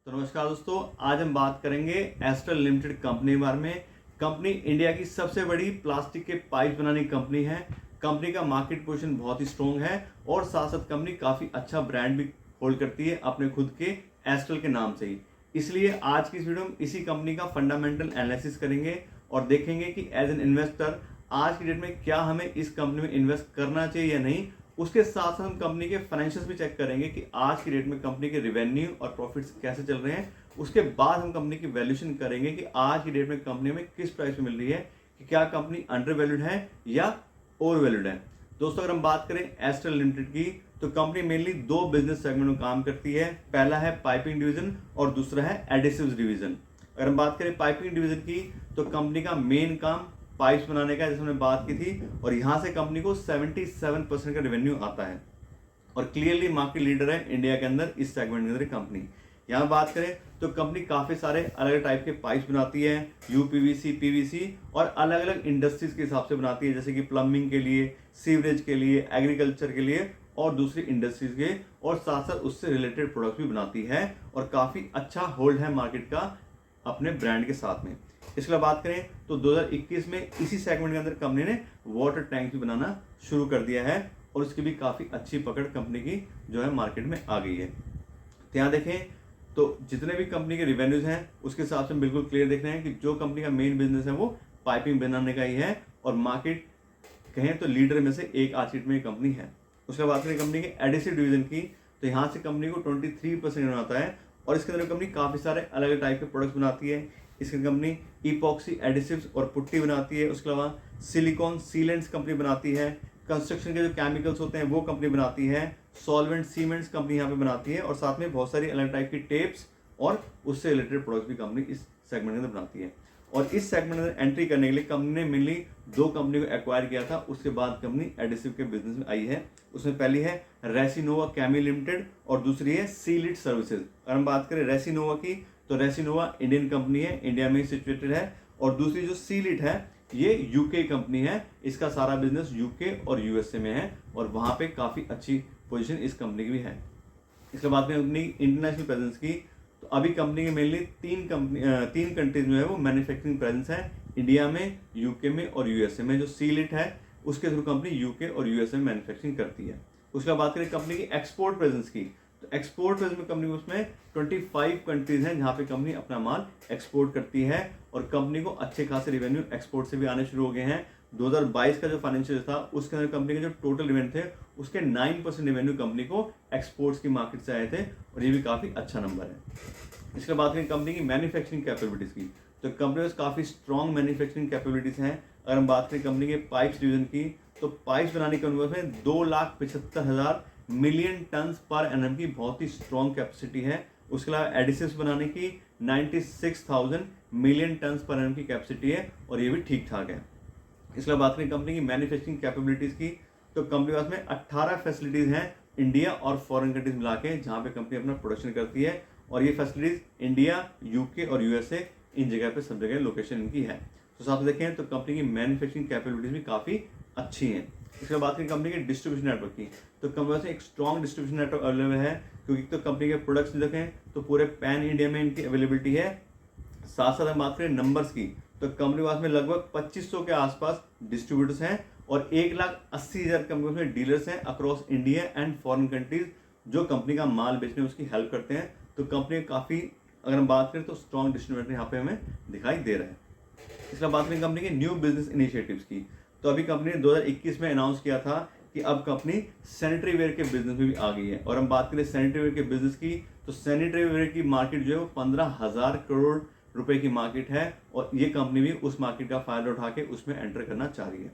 तो नमस्कार दोस्तों, आज हम बात करेंगे एस्ट्रल लिमिटेड कंपनी के बारे में। कंपनी इंडिया की सबसे बड़ी प्लास्टिक के पाइप बनाने की कंपनी है। कंपनी का मार्केट पोजीशन बहुत ही स्ट्रॉन्ग है और साथ साथ कंपनी काफ़ी अच्छा ब्रांड भी होल्ड करती है अपने खुद के एस्ट्रल के नाम से ही। इसलिए आज की इस वीडियो में इसी कंपनी का फंडामेंटल एनालिसिस करेंगे और देखेंगे कि एज एन इन्वेस्टर आज की डेट में क्या हमें इस कंपनी में इन्वेस्ट करना चाहिए या नहीं। उसके साथ साथ हम कंपनी के फाइनेंशियल्स भी चेक करेंगे कि आज की डेट में कंपनी के रेवेन्यू और प्रॉफिट्स कैसे चल रहे हैं। उसके बाद हम कंपनी की वैल्यूएशन करेंगे कि आज की डेट में कंपनी में किस प्राइस में मिल रही है, कि क्या कंपनी अंडर वैल्यूड है या ओवर वैल्यूड है। दोस्तों, अगर हम बात करें एस्ट्रल लिमिटेड की तो कंपनी मेनली दो बिजनेस सेगमेंट में काम करती है। पहला है पाइपिंग डिवीजन और दूसरा है एडिसिव्स डिवीजन। अगर हम बात करें पाइपिंग डिवीजन की तो कंपनी का मेन काम पाइप्स बनाने का, जैसे हमने बात की थी, और यहाँ से कंपनी को 77% का रेवेन्यू आता है और क्लियरली मार्केट लीडर है इंडिया के अंदर इस सेगमेंट के अंदर कंपनी। यहाँ बात करें तो कंपनी काफ़ी सारे अलग अलग टाइप के पाइप्स बनाती है, यूपीवीसी, पीवीसी और अलग अलग इंडस्ट्रीज के हिसाब से बनाती है, जैसे कि प्लम्बिंग के लिए, सीवरेज के लिए, एग्रीकल्चर के लिए और दूसरी इंडस्ट्रीज के, और साथ साथ उससे रिलेटेड प्रोडक्ट भी बनाती है और काफ़ी अच्छा होल्ड है मार्केट का अपने ब्रांड के साथ में। इसके बाद बात करें तो 2021 में इसी सेगमेंट के अंदर कंपनी ने वाटर टैंक भी बनाना शुरू कर दिया है और उसकी भी काफ़ी अच्छी पकड़ कंपनी की जो है मार्केट में आ गई है। तो यहाँ देखें तो जितने भी कंपनी के रिवेन्यूज हैं उसके हिसाब से बिल्कुल क्लियर देख रहे हैं कि जो कंपनी का मेन बिजनेस है वो पाइपिंग बनाने का ही है और मार्केट कहें तो लीडर में से एक आज में कंपनी है। उसके बाद करें कंपनी के एडिसिव डिवीजन की तो यहाँ से कंपनी को 23% आता है और इसके अंदर कंपनी काफ़ी सारे अलग अलग टाइप के प्रोडक्ट्स बनाती है। इसकी कंपनी इपॉक्सी एडिसिव्स और पुट्टी बनाती है। उसके अलावा सिलिकॉन सीलेंट्स कंपनी बनाती है। कंस्ट्रक्शन के जो केमिकल्स होते हैं वो कंपनी बनाती है। सॉल्वेंट सीमेंट्स कंपनी यहाँ पे बनाती है और साथ में बहुत सारी अलग टाइप की टेप्स और उससे रिलेटेड प्रोडक्ट्स भी कंपनी इस सेगमेंट के अंदर बनाती है। और इस सेगमेंट में एंट्री करने के लिए कंपनी ने मेनली दो कंपनी को एक्वायर किया था। उसके बाद कंपनी एडिसिव के बिजनेस में आई है। उसमें पहली है रेसिनोवा केमी लिमिटेड और दूसरी है सीलिट सर्विसेज। अगर हम बात करें रेसिनोवा की तो रेसिनोवा इंडियन कंपनी है, इंडिया में सिचुएटेड है, और दूसरी जो सीलिट है ये यूके कंपनी है। इसका सारा बिजनेस यूके और यूएसए में है और वहाँ पे काफ़ी अच्छी पोजीशन इस कंपनी की भी है। इसके बाद में अपनी इंटरनेशनल प्रेजेंस की तो अभी कंपनी के मेनली तीन कंट्रीज में है वो मैन्युफैक्चरिंग प्रेजेंस है, इंडिया में, यूके में और यूएसए में। जो सीलिट है उसके थ्रू कंपनी यूके और यूएसए में मैन्युफैक्चरिंग करती है। उसके बाद करें कंपनी की एक्सपोर्ट प्रेजेंस की तो एक्सपोर्ट प्रेजेंस में कंपनी उसमें 25 कंट्रीज हैं जहाँ पे कंपनी अपना माल एक्सपोर्ट करती है और कंपनी को अच्छे खासे रेवेन्यू एक्सपोर्ट से भी आने शुरू हो गए हैं। 2022 का जो फाइनेंशियल था उसके अंदर कंपनी के जो टोटल रेवेन्यू थे उसके 9% रेवेन्यू कंपनी को एक्सपोर्ट्स की मार्केट से आए थे और ये भी काफ़ी अच्छा नंबर है। इसके बाद करें कंपनी की मैन्युफैक्चरिंग कैपेबिलिटीज़ की तो कंपनी में काफ़ी स्ट्रॉन्ग मैन्युफैक्चरिंग कैपेबिलिटीज़ हैं। अगर हम बात करें कंपनी के पाइप्स डिवीजन की तो पाइप्स बनाने के अनुभव में 2,75,000 मिलियन टन्स पर एनएम की बहुत ही स्ट्रॉन्ग कैपेसिटी है। उसके अलावा एडिसिव्स बनाने की 96,000 मिलियन टन्स पर एनएम की कैपेसिटी है और ये भी ठीक ठाक है। इसके बाद बात करें कंपनी की मैन्युफैक्चरिंग कैपेबिलिटीज़ की तो कंपनी के पास में 18 फैसिलिटीज़ हैं इंडिया और फॉरेन कंट्रीज मिला के जहाँ पे कंपनी अपना प्रोडक्शन करती है और ये फैसिलिटीज़ इंडिया, यूके और यूएसए इन जगह पे सब जगह लोकेशन इनकी है। तो साथ में देखें तो कंपनी की मैन्युफैक्चरिंग कैपेबिलिटीज़ भी काफ़ी अच्छी हैं। इसके बाद की कंपनी के डिस्ट्रीब्यूशन नेटवर्क की तो कंपनी से एक स्ट्रॉन्ग डिस्ट्रीब्यूशन नेटवर्क अवेलेबल है क्योंकि तो कंपनी के प्रोडक्ट्स देखें तो पूरे पैन इंडिया में इनकी अवेलेबिलिटी है। साथ साथ हम बात करें नंबर्स की तो कंपनी के पास में लगभग 2500 के आसपास डिस्ट्रीब्यूटर्स हैं और 1,80,000 कंपनी में डीलर्स हैं across India and foreign countries जो कंपनी का माल बेचने में उसकी हेल्प करते हैं। तो कंपनी काफ़ी, अगर हम बात करें तो स्ट्रॉन्ग डिस्ट्रीब्यूटर यहाँ पे हमें दिखाई दे रहा है। इसके बाद में कंपनी के न्यू बिजनेस इनिशिएटिव्स की तो अभी कंपनी ने 2021 में अनाउंस किया था कि अब कंपनी सैनिटरी वेयर के बिजनेस में भी आ गई है। और हम बात करें सैनिटरी वेयर के बिजनेस की तो सैनिटरी वेयर की मार्केट जो है वो 15,000 करोड़ रुपए की मार्केट है और ये कंपनी भी उस मार्केट का फायदा उठा के उसमें एंटर करना चाह रही है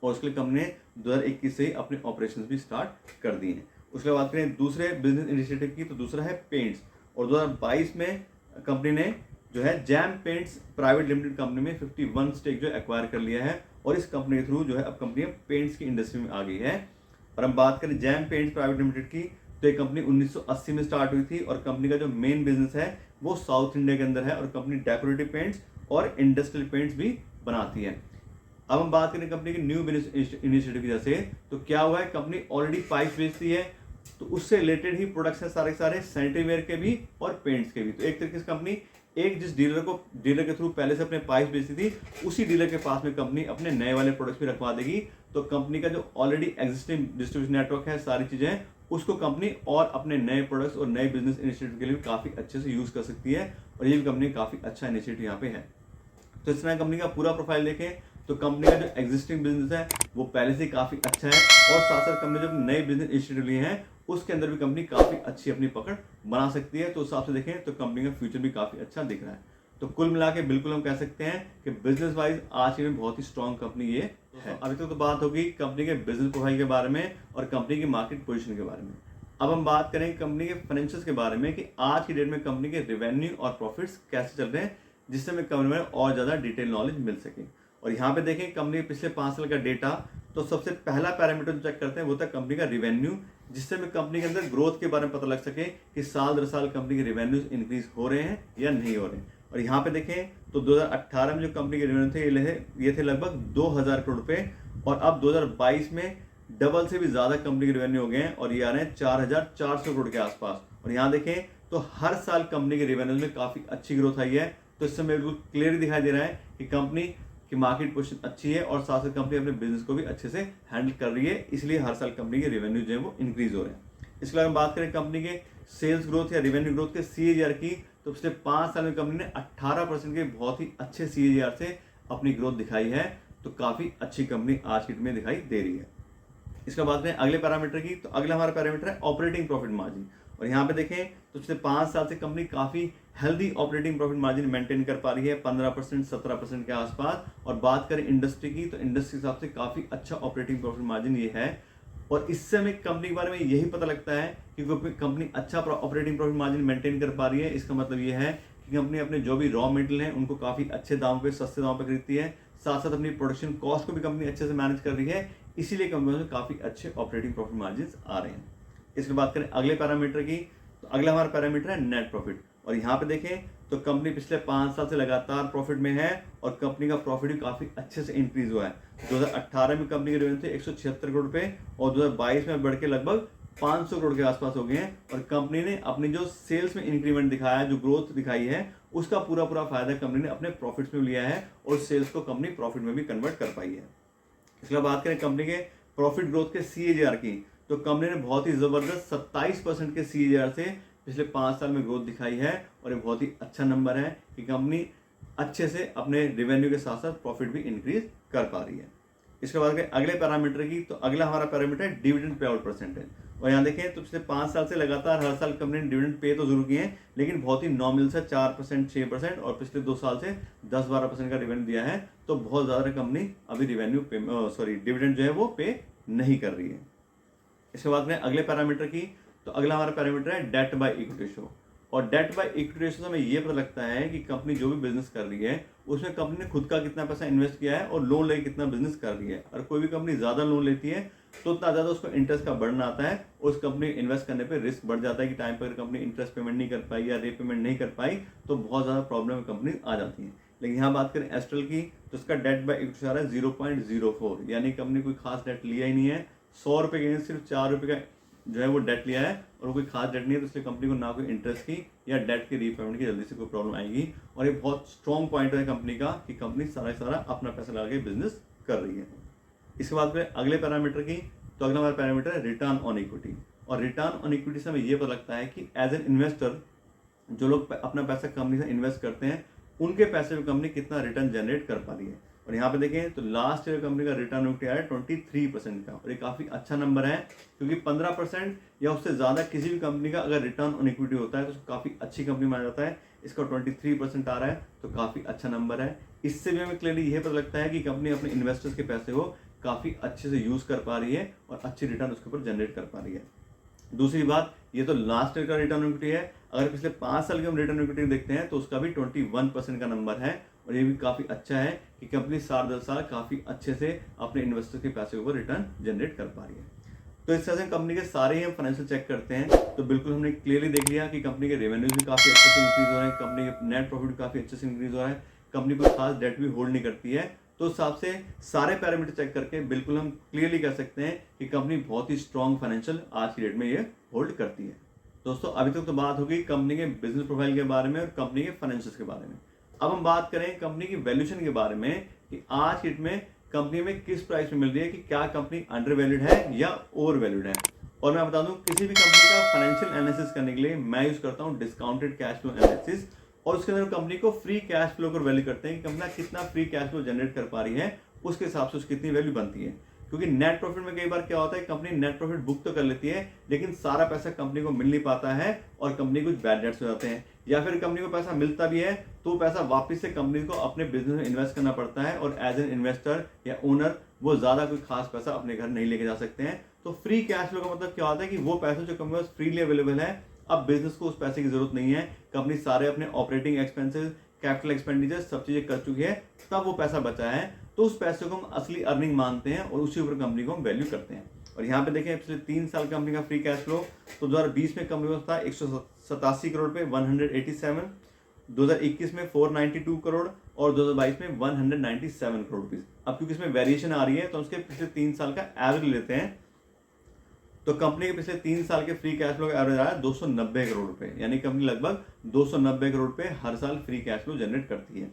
और उसके लिए कंपनी ने 2021 से ही अपने ऑपरेशन भी स्टार्ट कर दिए हैं। उसके बाद करें दूसरे बिजनेस इनिशिएटिव की तो दूसरा है पेंट्स और 2022 में कंपनी ने जो है jam paints private limited company में 51 स्टेक जो एक्वायर कर लिया है और इस कंपनी के थ्रू जो है अब कंपनी पेंट्स की इंडस्ट्री में आ गई है। और हम बात करें जैम पेंट्स प्राइवेट लिमिटेड की तो ये कंपनी 1980 में स्टार्ट हुई थी और कंपनी का जो मेन बिजनेस है वो साउथ इंडिया के अंदर है और कंपनी डेकोरेटिव पेंट्स और इंडस्ट्रियल पेंट्स भी बनाती है। अब हम बात करें कंपनी की न्यू बिजनेस इनिशिएटिव की जैसे तो क्या हुआ है, कंपनी ऑलरेडी पाइप बेचती है तो उससे रिलेटेड ही प्रोडक्ट्स हैं सारे सारे, सैनिटरी वेयर के भी और पेंट्स के भी। तो एक तरीके से कंपनी एक जिस डीलर के थ्रू पहले से अपने पाइप्स बेची थी, उसी डीलर के पास में कंपनी अपने नए वाले प्रोडक्ट्स भी रखवा देगी। तो कंपनी का जो ऑलरेडी एग्जिस्टिंग डिस्ट्रीब्यूशन नेटवर्क है, सारी चीजें हैं, उसको कंपनी और अपने नए प्रोडक्ट्स और नए बिजनेस इनिशिएटिव के लिए काफी अच्छे से यूज कर सकती है। और ये भी कंपनी काफी अच्छा इनिशिएटिव यहाँ पे है। तो इस तरह कंपनी का पूरा प्रोफाइल देखें तो कंपनी का जो एग्जिस्टिंग बिजनेस है वो पहले से काफी अच्छा है, और साथ साथ कंपनी जो नए बिजनेस इनिशिएटिव लिए हैं उसके अंदर भी कंपनी काफी अच्छी अपनी पकड़ बना सकती है। तो उस हिसाब से देखें तो कंपनी का फ्यूचर भी काफी अच्छा दिख रहा है। तो कुल मिला के बिल्कुल हम कह सकते हैं कि बिजनेस वाइज आज की में बहुत ही स्ट्रॉन्ग कंपनी ये है। अभी तक तो बात होगी कंपनी के बिजनेस प्रोफाइल के बारे में और कंपनी की मार्केट पोजीशन के बारे में। अब हम बात करेंगे कंपनी के फाइनेंशियल्स के बारे में कि आज की डेट में कंपनी के रेवेन्यू और प्रॉफिट्स कैसे चल रहे हैं, जिससे हमें कंपनी में और ज्यादा डिटेल नॉलेज मिल सके। और यहाँ पे देखें कंपनी के पिछले 5 साल का डेटा, तो सबसे पहला पैरामीटर जो चेक करते हैं वो था कंपनी का रिवेन्यू, जिससे हमें कंपनी के अंदर ग्रोथ के बारे में पता लग सके कि साल दर साल कंपनी के रेवेन्यूज इंक्रीज हो रहे हैं या नहीं हो रहे हैं। और यहाँ पे देखें तो 2018 में जो कंपनी के रेवेन्यू थे ये थे लगभग 2000 करोड़ रुपए, और अब 2022 में डबल से भी ज्यादा कंपनी के रेवेन्यू हो गए हैं और ये आ रहे हैं 4400 करोड़ के आसपास। और यहाँ देखें तो हर साल कंपनी के रेवेन्यू में काफी अच्छी ग्रोथ आई है। तो इससे हमें बिल्कुल क्लियर दिखाई दे रहा है कि कंपनी की मार्केट पोजीशन अच्छी है और साथ साथ कंपनी अपने बिजनेस को भी अच्छे से हैंडल कर रही है, इसलिए हर साल कंपनी के रेवेन्यू जो है वो इंक्रीज हो रहे हैं। इसके अलावा हम बात करें कंपनी के सेल्स ग्रोथ या रेवेन्यू ग्रोथ के CAGR की, तो पिछले 5 साल में कंपनी ने 18% के बहुत ही अच्छे CAGR से अपनी ग्रोथ दिखाई है। तो काफी अच्छी कंपनी आज की डेट में दिखाई दे रही है। इसका बात करें अगले पैरामीटर की, तो अगला हमारा पैरामीटर है ऑपरेटिंग प्रॉफिट मार्जिन। और यहाँ पे देखें तो पिछले 5 साल से कंपनी काफी healthy operating profit margin maintain कर पा रही है, 15% 17% के आसपास। और बात करें इंडस्ट्री की, तो इंडस्ट्री के हिसाब से काफी अच्छा ऑपरेटिंग प्रॉफिट मार्जिन ये है। और इससे हमें कंपनी के बारे में यही पता लगता है कि कंपनी अच्छा ऑपरेटिंग प्रॉफिट मार्जिन मेंटेन कर पा रही है। इसका मतलब ये है कि कंपनी अपने जो भी रॉ मटेरियल हैं उनको काफी अच्छे दामों पे, सस्ते दामों पे खरीदती है, साथ साथ अपनी प्रोडक्शन कॉस्ट को भी कंपनी अच्छे से मैनेज कर रही है, इसीलिए कंपनी में काफी अच्छे ऑपरेटिंग प्रॉफिट मार्जिन आ रहे हैं। इसके बात करें अगले पैरामीटर की, तो अगला हमारा पैरामीटर है नेट प्रॉफिट। और यहाँ पे देखें तो कंपनी पिछले 5 साल से लगातार प्रॉफिट में है और कंपनी का प्रॉफिट भी काफी अच्छे से इंक्रीज हुआ है। 2018 में कंपनी के रेवेन्यू थे 176 करोड़ रुपए और 2022 में बढ़ के लगभग 500 करोड़ के आसपास हो गए हैं। और कंपनी ने अपनी जो सेल्स में इंक्रीमेंट दिखाया है, जो ग्रोथ दिखाई है, उसका पूरा फायदा कंपनी ने अपने प्रॉफिट्स में लिया है और सेल्स को कंपनी प्रॉफिट में भी कन्वर्ट कर पाई है। इसके बाद बात करें कंपनी के प्रॉफिट ग्रोथ के CAGR की, तो कंपनी ने बहुत ही जबरदस्त 27% के CAGR से पिछले 5 साल में ग्रोथ दिखाई है। और ये बहुत ही अच्छा नंबर है कि कंपनी अच्छे से अपने रेवेन्यू के साथ साथ प्रॉफिट भी इंक्रीज कर पा रही है। इसके बाद अगले पैरामीटर की, तो अगला हमारा पैरामीटर है डिविडेंड पे आउट परसेंटेज। और यहाँ देखें तो पिछले 5 साल से लगातार हर साल कंपनी ने डिविडेंड पे तो जरूर किए हैं, लेकिन बहुत ही नॉमिनल से 4%, 6%, और पिछले 2 साल से 10-12% का रेवेन्यू दिया है। तो बहुत ज्यादा कंपनी अभी डिविडेंड जो है वो पे नहीं कर रही है। इसके बाद में अगले पैरामीटर की, तो अगला हमारा पैरामीटर है डेट बाय इक्विटी रेशो। और डेट बाय इक्विटी रेशो से हमें ये पता लगता है कि कंपनी जो भी बिजनेस कर रही है उसमें कंपनी ने खुद का कितना पैसा इन्वेस्ट किया है और लोन लेके कितना बिजनेस कर रही है। और कोई भी कंपनी ज्यादा लोन लेती है तो उतना ज्यादा उसको इंटरेस्ट का बर्डन आता है, उस कंपनी इन्वेस्ट करने पे रिस्क बढ़ जाता है कि टाइम पर कंपनी इंटरेस्ट पेमेंट नहीं कर पाई या रीपेमेंट नहीं कर पाई तो बहुत ज्यादा प्रॉब्लम कंपनी आ जाती है। लेकिन यहाँ बात करें एस्ट्रल की, तो उसका डेट बाय इक्विटी आ रहा है 0.04, यानी कंपनी कोई खास डेट लिया ही नहीं है। 100 रुपए के सिर्फ 4 रुपए का जो है वो डेट लिया है और कोई खास डेट नहीं है, तो इसलिए कंपनी को ना कोई इंटरेस्ट की या डेट के रीपेमेंट की जल्दी से कोई प्रॉब्लम आएगी। और ये बहुत स्ट्रॉन्ग पॉइंट है कंपनी का कि कंपनी सारा अपना पैसा लगा के बिजनेस कर रही है। इसके बाद में अगले पैरामीटर की, तो अगला हमारा पैरामीटर है रिटर्न ऑन इक्विटी। और रिटर्न ऑन इक्विटी से हमें ये पता लगता है कि एज एन इन्वेस्टर जो लोग अपना पैसा कंपनी से इन्वेस्ट करते हैं उनके पैसे में कंपनी कितना रिटर्न जनरेट कर पा रही है। और यहाँ पे देखें तो लास्ट ईयर कंपनी का रिटर्न ऑन इक्विटी आया 23% का, और ये काफी अच्छा नंबर है क्योंकि 15% या उससे ज्यादा किसी भी कंपनी का अगर रिटर्न ऑन इक्विटी होता है तो काफी अच्छी कंपनी माना जाता है। इसका 23% आ रहा है तो काफी अच्छा नंबर है। इससे भी हमें क्लियरली यह पता लगता है कि कंपनी अपने इन्वेस्टर्स के पैसे को काफी अच्छे से यूज कर पा रही है और अच्छी रिटर्न उसके ऊपर जनरेट कर पा रही है। दूसरी बात, ये तो लास्ट ईयर का रिटर्न ऑन इक्विटी है, अगर पिछले 5 साल के हम रिटर्न ऑन इक्विटी देखते हैं तो उसका भी 21% का नंबर है। और ये भी काफी अच्छा है कि कंपनी साल दर साल काफी अच्छे से अपने इन्वेस्टर के पैसे के ऊपर रिटर्न जनरेट कर पा रही है। तो इस तरह से कंपनी के सारे ही हम फाइनेंशियल चेक करते हैं तो बिल्कुल हमने क्लियरली देख लिया कि कंपनी के रेवेन्यूज भी काफी अच्छे से इंक्रीज हो रहे हैं, कंपनी के नेट प्रॉफिट भी काफी अच्छे से इंक्रीज हो रहा है, कंपनी कोई खास डेट भी होल्ड नहीं करती है, तो उस हिसाब से सारे पैरामीटर चेक करके बिल्कुल हम क्लियरली कह सकते हैं कि कंपनी बहुत ही स्ट्रॉन्ग फाइनेंशियल आज की डेट में ये होल्ड करती है। दोस्तों अभी तक तो बात होगी कंपनी के बिजनेस प्रोफाइल के बारे में और कंपनी के फाइनेंशियल्स के बारे में। अब हम बात करें कंपनी की वैल्यूएशन के बारे में कि आज की डेट में कंपनी में किस प्राइस में मिल रही है, कि क्या कंपनी अंडर वैल्यूड है या ओवर वैल्यूड है। और मैं बता दूं किसी भी कंपनी का फाइनेंशियल एनालिसिस करने के लिए मैं यूज करता हूं डिस्काउंटेड कैश फ्लो एनालिसिस, और उसके अंदर कंपनी को फ्री कैश फ्लो को वैल्यू करते हैं कि कंपनी कितना फ्री कैश फ्लो जनरेट कर पा रही है, उसके हिसाब से उसकी कितनी वैल्यू बनती है। क्योंकि नेट प्रॉफिट में कई बार क्या होता है, कंपनी नेट प्रॉफिट बुक तो कर लेती है लेकिन सारा पैसा कंपनी को मिल नहीं पाता है और कंपनी कुछ बैड डेट्स हो जाते हैं, या फिर कंपनी को पैसा मिलता भी है तो पैसा वापस से कंपनी को अपने बिजनेस में इन्वेस्ट करना पड़ता है, और एज एन इन्वेस्टर या ओनर वो ज्यादा कोई खास पैसा अपने घर नहीं लेके जा सकते हैं। तो फ्री कैश फ्लो का मतलब क्या होता है कि वो पैसा जो कंपनी के पास फ्रीली अवेलेबल है, अब बिजनेस को उस पैसे की जरूरत नहीं है, कंपनी सारे अपने ऑपरेटिंग एक्सपेंसेस, कैपिटल एक्सपेंडिचर सब चीजें कर चुकी है, तब वो पैसा बचा है, तो उस पैसे को हम असली अर्निंग मानते हैं और उसी ऊपर कंपनी को हम वैल्यू करते हैं। और यहाँ पे देखें पिछले 3 साल कंपनी का फ्री कैश फ्लो, तो 2020 में कंपनी का था 187 करोड़ पे 187, 2021 में 492 करोड़ और 2022 में 197 करोड़ रुपीज। अब क्योंकि इसमें वेरिएशन आ रही है तो उसके पिछले 3 साल का एवरेज लेते हैं, तो कंपनी के पिछले 3 साल के फ्री कैश फ्लो का एवरेज आया 290 करोड़ रुपए, यानी कंपनी लगभग 290 करोड़ रुपए हर साल फ्री कैश फ्लो जनरेट करती है।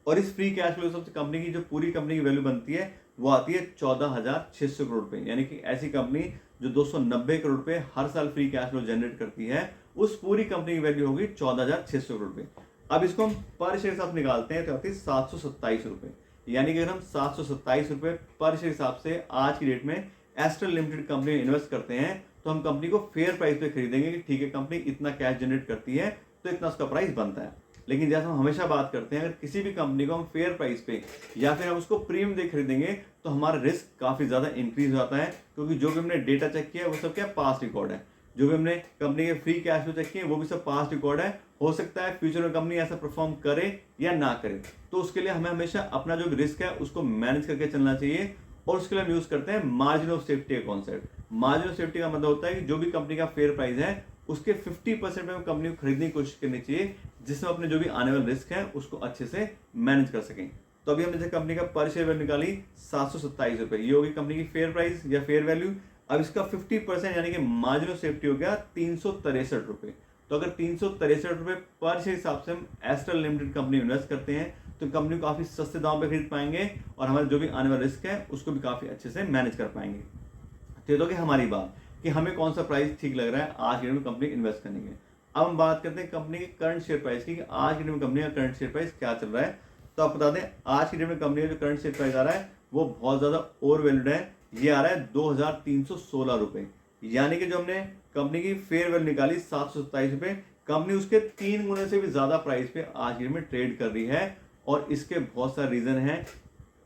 और इस फ्री कैश फ्लो सबसे कंपनी की जो पूरी कंपनी की वैल्यू बनती है वो आती है 14,600 करोड़ रुपए, यानी कि ऐसी कंपनी जो 290 करोड़ रुपए हर साल फ्री कैश फ्लो जनरेट करती है, उस पूरी कंपनी की वैल्यू होगी 14,600 करोड़ रुपए। अब इसको हम पर शेयर हिसाब निकालते हैं तो आती है 727 रुपए, यानी कि अगर हम 727 रुपए पर शेयर हिसाब से आज की डेट में एस्ट्रल लिमिटेड कंपनी में इन्वेस्ट करते हैं, तो हम कंपनी को फेयर प्राइस पे खरीदेंगे कि ठीक है कंपनी इतना कैश जनरेट करती है तो इतना उसका प्राइस बनता है। लेकिन जैसे हम हमेशा बात करते हैं, अगर किसी भी कंपनी को हम फेयर प्राइस पे या फिर हम उसको प्रीमियम दे खरीदेंगे तो हमारा रिस्क काफी ज्यादा इंक्रीज हो जाता है, क्योंकि जो भी हमने डेटा चेक किया वो सब क्या पास्ट रिकॉर्ड है, जो भी हमने कंपनी के फ्री कैश फ्लो चेक किए वो भी सब पास्ट रिकॉर्ड है। हो सकता है फ्यूचर में कंपनी ऐसा परफॉर्म करे या ना करे, तो उसके लिए हमें हमेशा अपना जो रिस्क है उसको मैनेज करके चलना चाहिए, और उसके लिए हम यूज करते हैं मार्जिन ऑफ सेफ्टी का कॉन्सेप्ट। मार्जिन ऑफ सेफ्टी का मतलब होता है कि जो भी कंपनी का फेयर प्राइस है उसके 50% में कंपनी को खरीदने की कोशिश करनी चाहिए, जिसमें अपने जो भी आने वाले रिस्क है उसको अच्छे से मैनेज कर सकें। तो अभी हमने जैसे कंपनी का पर शेयर वैल्यू निकाली 727 रुपए, ये होगी कंपनी की फेयर प्राइस या फेयर वैल्यू। अब इसका 50% यानी कि मार्जिन ऑफ सेफ्टी हो गया 363 रुपए। तो अगर 363 रुपए पर शेयर हिसाब से हम एस्ट्रल लिमिटेड कंपनी इन्वेस्ट करते हैं तो कंपनी को काफी सस्ते दाम पे खरीद पाएंगे और हमारे जो भी आने वाला रिस्क है उसको भी काफी अच्छे से मैनेज कर पाएंगे। तो ये तो हमारी बात कि हमें कौन सा प्राइस ठीक लग रहा है आज की डेट में कंपनी इन्वेस्ट करने के। अब हम बात करते हैं कंपनी के करंट शेयर प्राइस की, कि आज की डेट में कंपनी का करंट शेयर प्राइस क्या चल रहा है। तो आप बता दें आज की डेट में कंपनी का जो करंट शेयर प्राइस आ रहा है वो बहुत ज्यादा ओवर वैल्यूड है, ये आ रहा है 2,316 रुपए, यानी कि जो हमने कंपनी की फेयर वैल्यू निकाली 727 रुपए, कंपनी उसके 3 गुने से भी ज्यादा प्राइस पे आज की डेट में ट्रेड कर रही है। और इसके बहुत सारे रीजन है।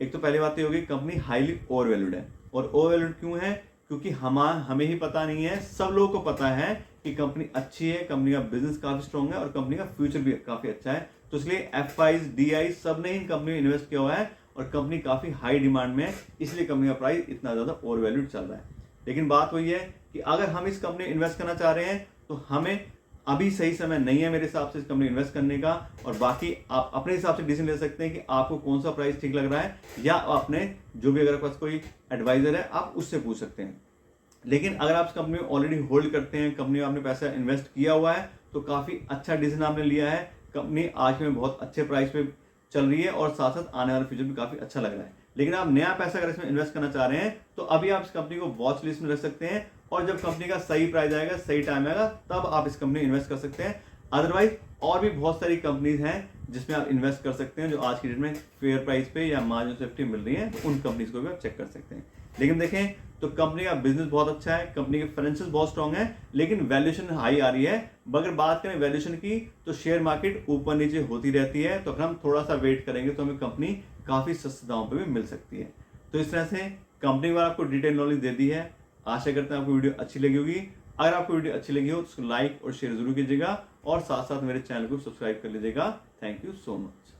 एक तो पहली बात ये होगी कंपनी हाईली ओवर वैल्यूड है, और ओवर वैल्यूड क्यों है, क्योंकि हमें ही पता नहीं है, सब लोगों को पता है कि कंपनी अच्छी है, कंपनी का बिजनेस काफी स्ट्रॉन्ग है और कंपनी का फ्यूचर भी काफी अच्छा है। तो इसलिए एफआईज डीआई सब ने इन कंपनी में इन्वेस्ट किया हुआ है और कंपनी काफी हाई डिमांड में है, इसलिए कंपनी का प्राइस इतना ज्यादा ओवर वैल्यूड चल रहा है। लेकिन बात वही है कि अगर हम इस कंपनी में इन्वेस्ट करना चाह रहे हैं तो हमें अभी सही समय नहीं है मेरे हिसाब से इस कंपनी इन्वेस्ट करने का, और बाकी आप अपने हिसाब से डिसीजन ले सकते हैं कि आपको कौन सा प्राइस ठीक लग रहा है, या आपने जो भी अगर पास कोई एडवाइजर है आप उससे पूछ सकते हैं। लेकिन अगर आप इस कंपनी में ऑलरेडी होल्ड करते हैं, कंपनी में आपने पैसा इन्वेस्ट किया हुआ है, तो काफी अच्छा डिसीजन आपने लिया है। कंपनी आज में बहुत अच्छे प्राइस पे चल रही है और साथ साथ आने वाले फ्यूचर में काफी अच्छा लग रहा है। लेकिन आप नया पैसा अगर इसमें इन्वेस्ट करना चाह रहे हैं तो अभी आप इस कंपनी को वॉच लिस्ट में रख सकते हैं, और जब कंपनी का सही प्राइस आएगा, सही टाइम आएगा, तब आप इस कंपनी में इन्वेस्ट कर सकते हैं। अदरवाइज और भी बहुत सारी कंपनीज हैं जिसमें आप इन्वेस्ट कर सकते हैं जो आज की डेट में फेयर प्राइस पे या मार्जिन सेफ्टी मिल रही है, तो उन कंपनीज को भी आप चेक कर सकते हैं। लेकिन देखें तो कंपनी का बिजनेस बहुत अच्छा है, कंपनी के फाइनेंशियल बहुत स्ट्रांग है, लेकिन वैल्यूएशन हाई आ रही है। अगर बात करें वैल्यूएशन की तो शेयर मार्केट ऊपर नीचे होती रहती है, तो अगर हम थोड़ा सा वेट करेंगे तो हमें कंपनी काफी सस्ते दामों पे भी मिल सकती है। तो इस तरह से कंपनी के बारे में आपको डिटेल नॉलेज दे दी है। आशा करते हैं आपको वीडियो अच्छी लगी होगी। अगर आपको वीडियो अच्छी लगी हो तो उसको लाइक और शेयर जरूर कीजिएगा, और साथ साथ मेरे चैनल को सब्सक्राइब कर लीजिएगा। Thank you so much.